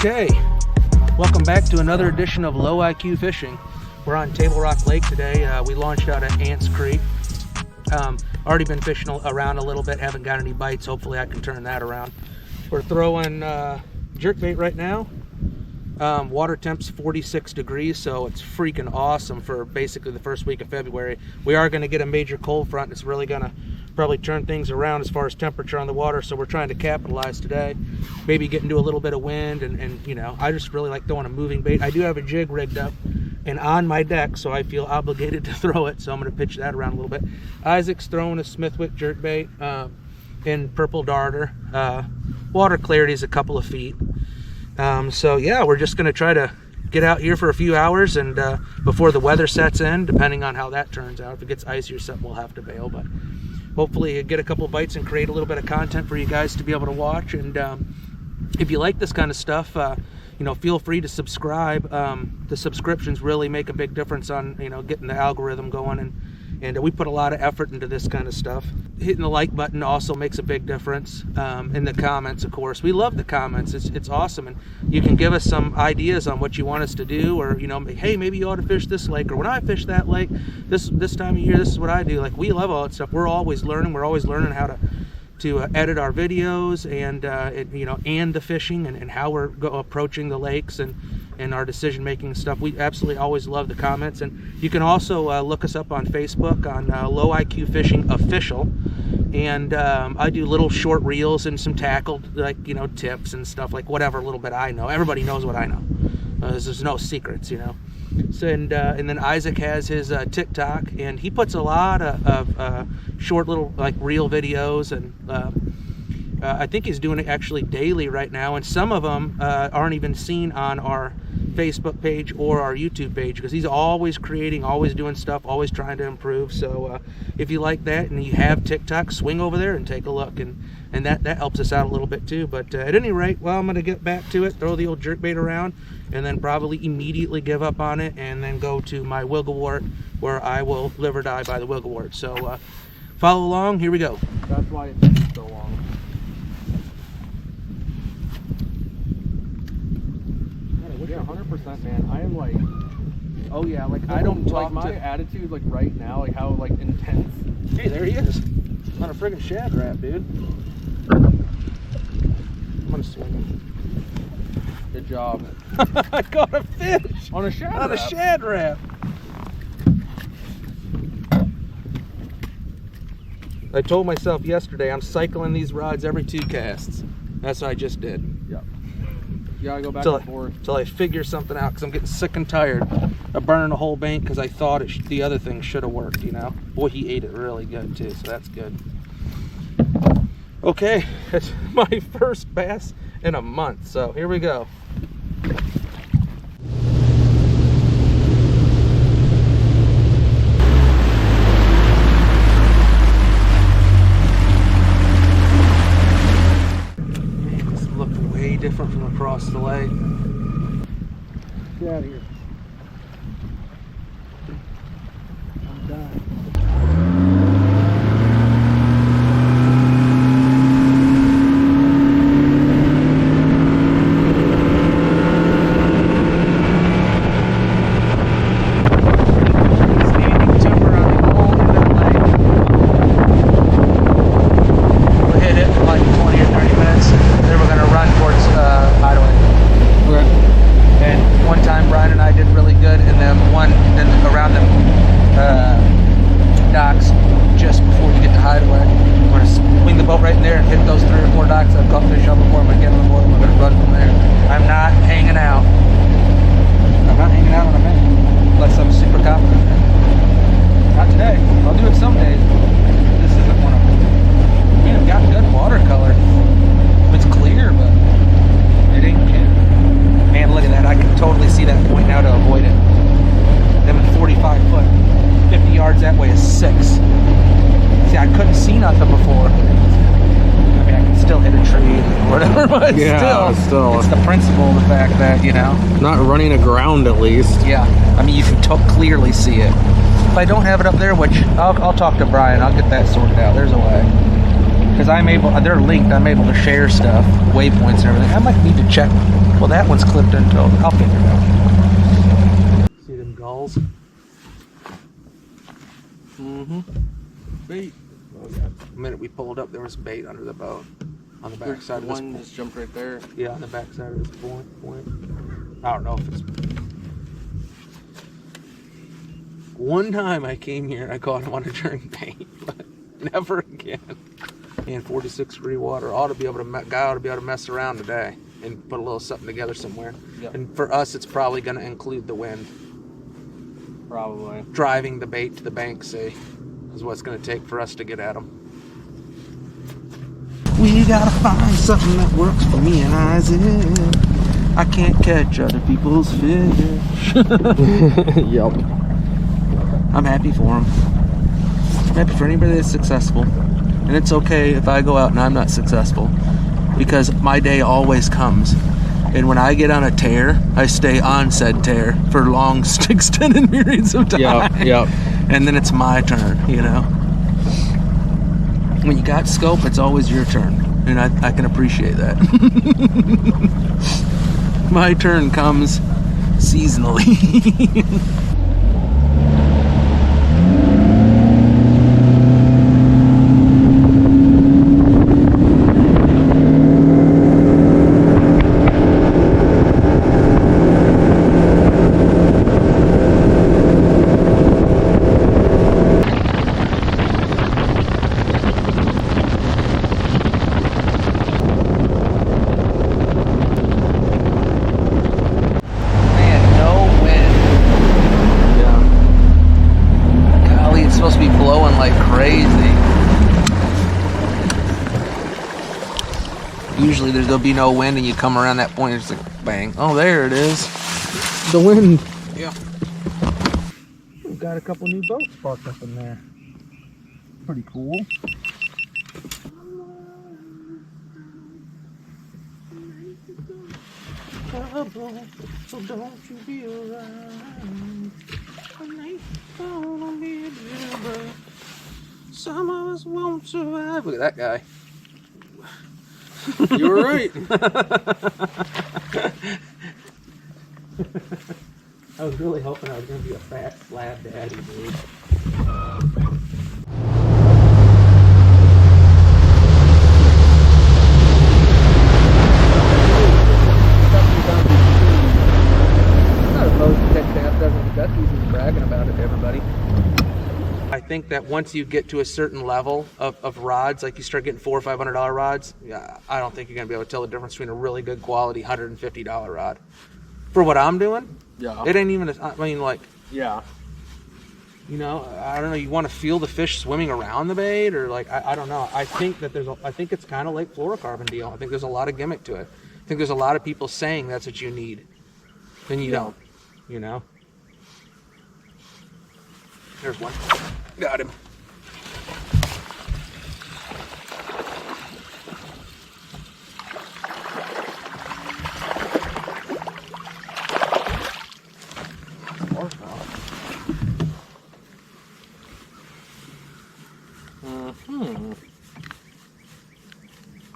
Okay, welcome back to another edition of Low IQ Fishing. We're on Table Rock Lake today. We launched out at Ants Creek. Already been fishing around a little bit, haven't got any bites. Hopefully I can turn that around. We're throwing jerkbait right now. Water temp's 46 degrees, so it's freaking awesome for basically the first week of February. We are going to get a major cold front. It's really going to probably turn things around as far as temperature on the water, so we're trying to capitalize today. Maybe get into a little bit of wind, and you know, I just really like throwing a moving bait. I do have a jig rigged up and on my deck, so I feel obligated to throw it, so I'm going to pitch that around a little bit. Isaac's throwing a Smithwick jerkbait in purple darter. Water clarity is a couple of feet. So yeah, we're just going to try to get out here for a few hours and before the weather sets in, depending on how that turns out. If it gets icy or something, we'll have to bail, but hopefully get a couple bites and create a little bit of content for you guys to be able to watch. And if you like this kind of stuff, you know, feel free to subscribe. The subscriptions really make a big difference on, you know, getting the algorithm going, and we put a lot of effort into this kind of stuff. Hitting the like button also makes a big difference. In the comments, of course, we love the comments. It's awesome, and you can give us some ideas on what you want us to do, or, you know, hey, maybe you ought to fish this lake, or when I fish that lake this time of year, this is what I do. Like, we love all that stuff. We're always learning. We're always learning how to edit our videos, and you know, and the fishing, and how we're approaching the lakes, and our decision making stuff. We absolutely always love the comments. And you can also look us up on Facebook on Low IQ Fishing Official, and I do little short reels and some tackle, like, you know, tips and stuff, like whatever little bit I know. Everybody knows what I know. There's no secrets, you know. So, and then Isaac has his TikTok, and he puts a lot of short little, like, reel videos, and I think he's doing it actually daily right now, and some of them aren't even seen on our Facebook page or our YouTube page, because he's always creating, always doing stuff, always trying to improve. So if you like that and you have TikTok, swing over there and take a look, and that helps us out a little bit too. But at any rate, well, I'm going to get back to it, throw the old jerkbait around, and then probably immediately give up on it, and then go to my wigglewort, where I will live or die by the wigglewort. So follow along, here we go. That's why it takes so long. Yeah, 100%, man. I am like, oh yeah, like, I don't talk like, my attitude, like, right now, like, how, like, intense. Hey, there he is on a friggin' shad wrap, dude. I'm gonna swing him. Good job. I caught a fish on a shad wrap. On a shad wrap. I told myself yesterday I'm cycling these rods every 2 casts. That's what I just did. Yeah. You gotta go back and forth till I figure something out, because I'm getting sick and tired of burning a whole bank, because I thought the other thing should have worked, you know. Boy, he ate it really good too, so that's good. Okay, it's my first bass in a month, so here we go. Different from across the lake. Get out of here. I'm done. Yeah, still. It's the principle of the fact that, you know, not running aground at least. Yeah, I mean, you can clearly see it. If I don't have it up there, which I'll talk to Brian, I'll get that sorted out. There's a way. because they're linked. I'm able to share stuff, waypoints and everything. I might need to check. Well, that one's clipped into. I'll figure it out. See them gulls? Mm-hmm. Bait. Oh yeah. The minute we pulled up, there was bait under the boat on the back side of this. One just jumped right there. Yeah, on the back side of this point. I don't know if it's. One time I came here, I caught him on a turning bait, but never again. And 46-degree water guy ought to be able to mess around today and put a little something together somewhere. Yep. And for us, it's probably going to include the wind. Probably. Driving the bait to the bank, see, is what it's going to take for us to get at them. We gotta find something that works for me and Isaac. I can't catch other people's fish. Yep. I'm happy for them. I'm happy for anybody that's successful. And it's okay if I go out and I'm not successful, because my day always comes. And when I get on a tear, I stay on said tear for long, extended periods of time. Yep. And then it's my turn, you know. When you got scope, it's always your turn. And I can appreciate that. My turn comes seasonally. Usually there'll be no wind and you come around that point and it's like bang. Oh, there it is. The wind. Yeah. We've got a couple new boats parked up in there. Pretty cool. So don't you be around. Some of us won't survive. Look at that guy. You were right. I was really hoping I was going to be a fat slab daddy, dude. Bragging about it to everybody. I think that once you get to a certain level of rods, like you start getting $400 or $500 rods, yeah, I don't think you're gonna be able to tell the difference between a really good quality $150 rod. For what I'm doing, yeah, it ain't even. I mean, like, yeah, you know, I don't know. You want to feel the fish swimming around the bait, or like, I don't know. I think that I think it's kind of like fluorocarbon deal. I think there's a lot of gimmick to it. I think there's a lot of people saying that's what you need, then you don't. You know. There's one. Got him.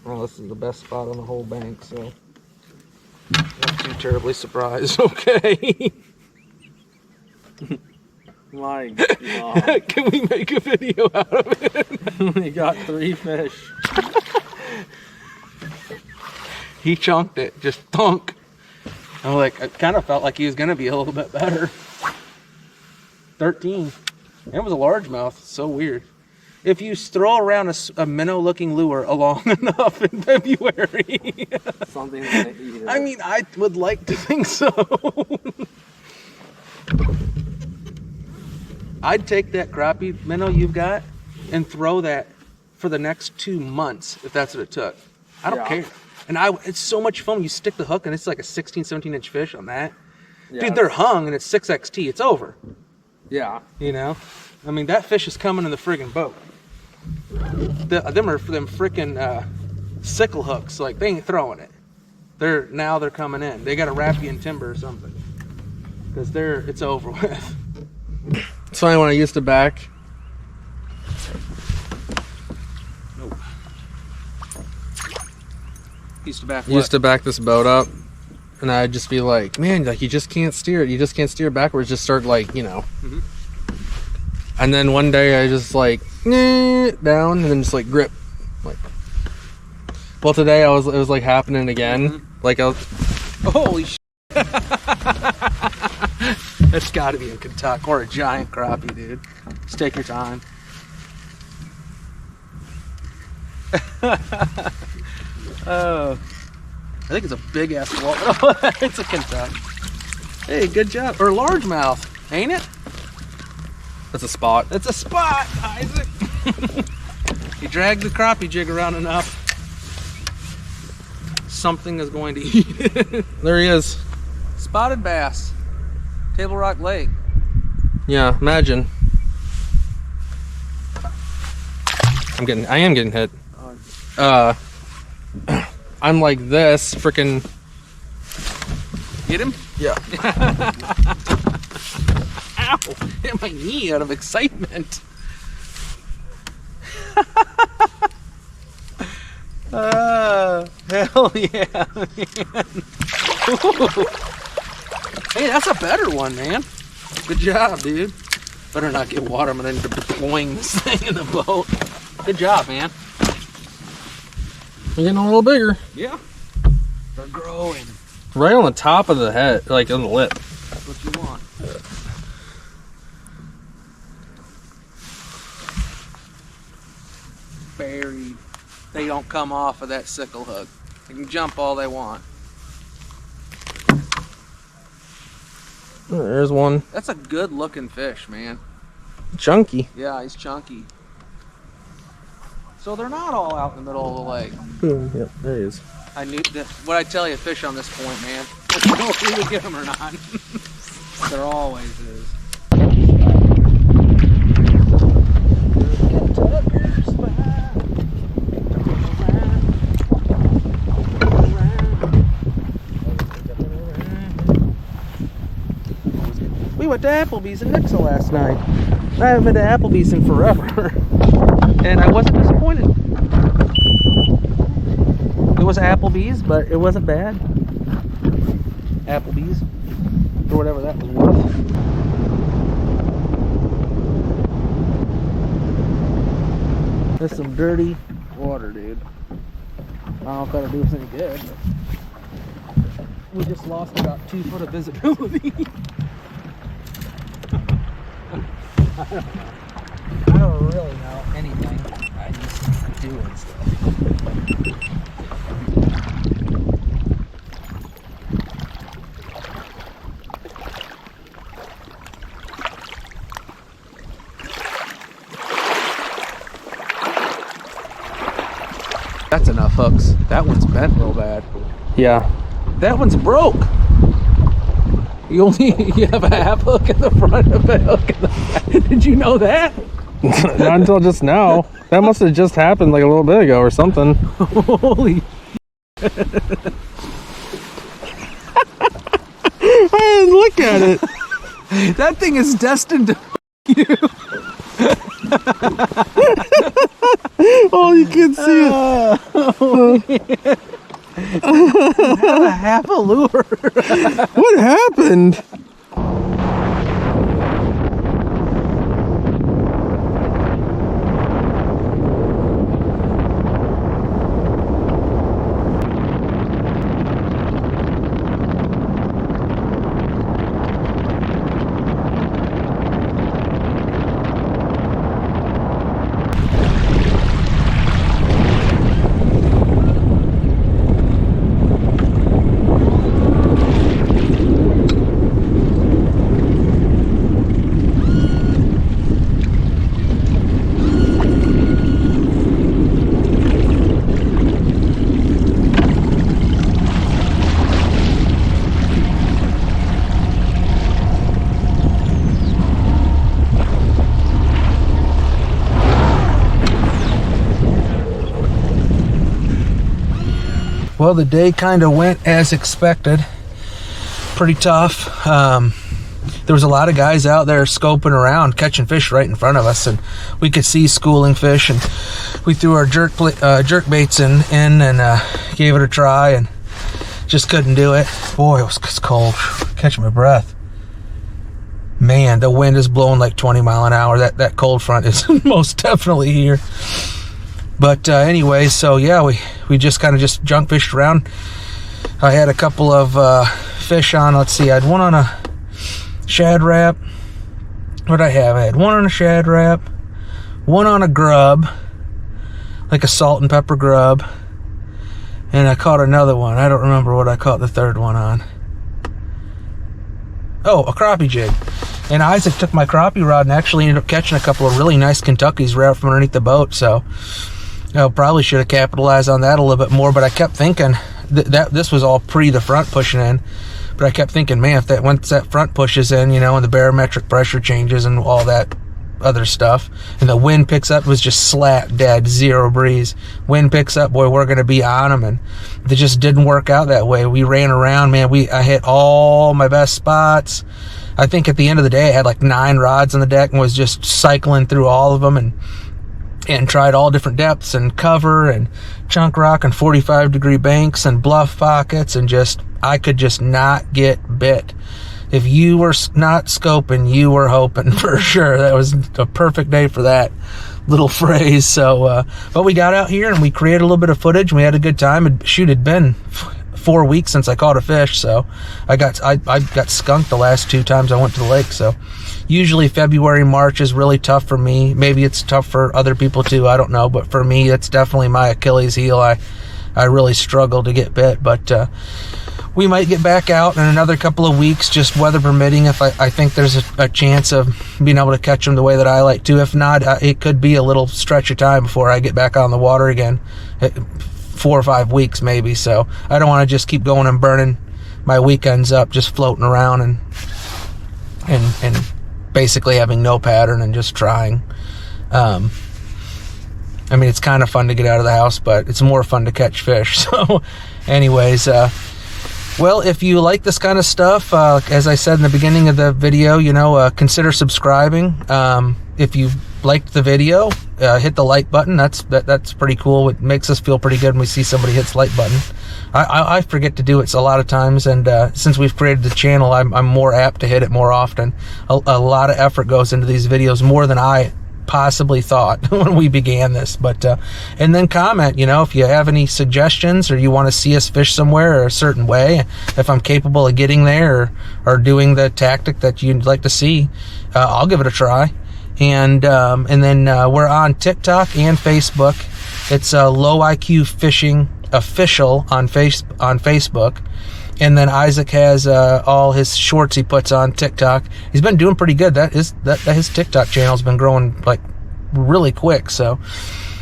Well, this is the best spot on the whole bank, so not too terribly surprised. Okay. My God. Can we make a video out of it? We got 3 fish. He chunked it, just thunk. I'm like, I kind of felt like he was going to be a little bit better. 13. It was a largemouth. So weird. If you throw around a minnow-looking lure long enough in February, something like that. I mean, I would like to think so. I'd take that crappie minnow you've got and throw that for the next 2 months if that's what it took. I don't care. And it's so much fun when you stick the hook and it's like a 16, 17-inch fish on that. Yeah. Dude, they're hung and it's 6XT. It's over. Yeah. You know? I mean, that fish is coming in the friggin' boat. Them are for them frickin' sickle hooks. Like, they ain't throwing it. They're coming in. They got to wrap you in timber or something. Because it's over with. It's funny when I used to back. Nope. Used to back used to back this boat up, and I'd just be like, man, like you just can't steer it. You just can't steer backwards. Just start like, you know. Mhm. And then one day I just like down and then just like grip. Like, well, today it was like happening again. Like I was, Holy shit. That's got to be a Kentucky or a giant crappie, dude. Just take your time. I think it's a big ass wall. It's a Kentucky. Hey, good job. Or largemouth, ain't it? that's a spot. It's a spot, Isaac. You drag the crappie jig around enough, something is going to eat it. There he is. Spotted bass, Table Rock Lake. Yeah, imagine. I am getting hit. I'm like this, freaking. Get him? Yeah. Ow! Hit my knee out of excitement. Hell yeah, man. Ooh. Hey, that's a better one, man. Good job, dude. Better not get water. I'm gonna end up deploying this thing in the boat. Good job, man. You're getting a little bigger. Yeah. They're growing. Right on the top of the head, like on the lip. That's what you want. Buried. They don't come off of that sickle hook. They can jump all they want. There's one. That's a good looking fish, man. Chunky. Yeah, he's chunky. So they're not all out in the middle of the lake. Yep, there he is. I knew that. What I tell you, fish on this point, man. I don't know if we would get them or not. There always is. We went to Applebee's in Nixa last night. I haven't been to Applebee's in forever. And I wasn't disappointed. It was Applebee's, but it wasn't bad. Applebee's, or whatever that was worth. There's some dirty water, dude. I don't know if that'll do us any good, but we just lost about 2 foot of visibility. I don't know. I don't really know anything. I just do and stuff. That's enough hooks. That one's bent real bad. Yeah. That one's broke. You have a half hook in the front of a hook in the back. Did you know that? Not until just now. That must have just happened like a little bit ago or something. Holy. Hey, look at it. That thing is destined to you. Oh, you can see it. You have a half a lure. What happened? Well, the day kind of went as expected. Pretty tough. there was a lot of guys out there scoping around, catching fish right in front of us, and we could see schooling fish, and we threw our jerk baits in and gave it a try, and just couldn't do it. Boy, it was cold. Catch my breath. Man, the wind is blowing like 20 mile an hour. That cold front is most definitely here. But anyway, so yeah, we just kind of just junk fished around. I had a couple of fish on. Let's see, I had one on a shad wrap. What did I have? I had one on a shad wrap, one on a grub, like a salt and pepper grub, and I caught another one. I don't remember what I caught the third one on. Oh, a crappie jig. And Isaac took my crappie rod and actually ended up catching a couple of really nice Kentuckys right from underneath the boat. So I probably should have capitalized on that a little bit more. But I kept thinking that this was all pre the front pushing in. But I kept thinking, man, if once that front pushes in, you know, and the barometric pressure changes and all that other stuff, and the wind picks up, it was just slap dead, zero breeze. Wind picks up, boy, we're going to be on them. And it just didn't work out that way. We ran around, man. I hit all my best spots. I think at the end of the day, I had like 9 rods on the deck and was just cycling through all of them and tried all different depths and cover and chunk rock and 45-degree banks and bluff pockets, and I could just not get bit. If you were not scoping, you were hoping, for sure. That was a perfect day for that little phrase. So, but we got out here and we created a little bit of footage and we had a good time. It had been 4 weeks since I caught a fish, so I got skunked the last 2 times I went to the lake. So usually February, March is really tough for me. Maybe it's tough for other people too, I don't know, but for me it's definitely my Achilles heel. I really struggle to get bit, but we might get back out in another couple of weeks, just weather permitting, if I think there's a chance of being able to catch them the way that I like to. If not, it could be a little stretch of time before I get back on the water again. 4 or 5 weeks maybe. So I don't want to just keep going and burning my weekends up just floating around and basically having no pattern and just trying. I mean, it's kind of fun to get out of the house, but it's more fun to catch fish. So anyways, well, if you like this kind of stuff, as I said in the beginning of the video, you know, consider subscribing. If you liked the video, hit the like button. That's pretty cool. It makes us feel pretty good when we see somebody hits like button. I forget to do it a lot of times, and since we've created the channel, I'm more apt to hit it more often. A lot of effort goes into these videos, more than I possibly thought when we began this. But and then comment, you know, if you have any suggestions or you want to see us fish somewhere a certain way, if I'm capable of getting there or doing the tactic that you'd like to see, I'll give it a try. And then we're on TikTok and Facebook. It's Low IQ Fishing Official on Facebook. And then Isaac has all his shorts he puts on TikTok. He's been doing pretty good. His TikTok channel's been growing like really quick. So,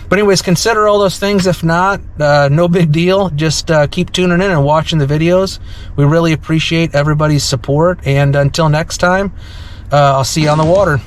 but anyways, consider all those things. If not, no big deal. Just keep tuning in and watching the videos. We really appreciate everybody's support. And until next time, I'll see you on the water.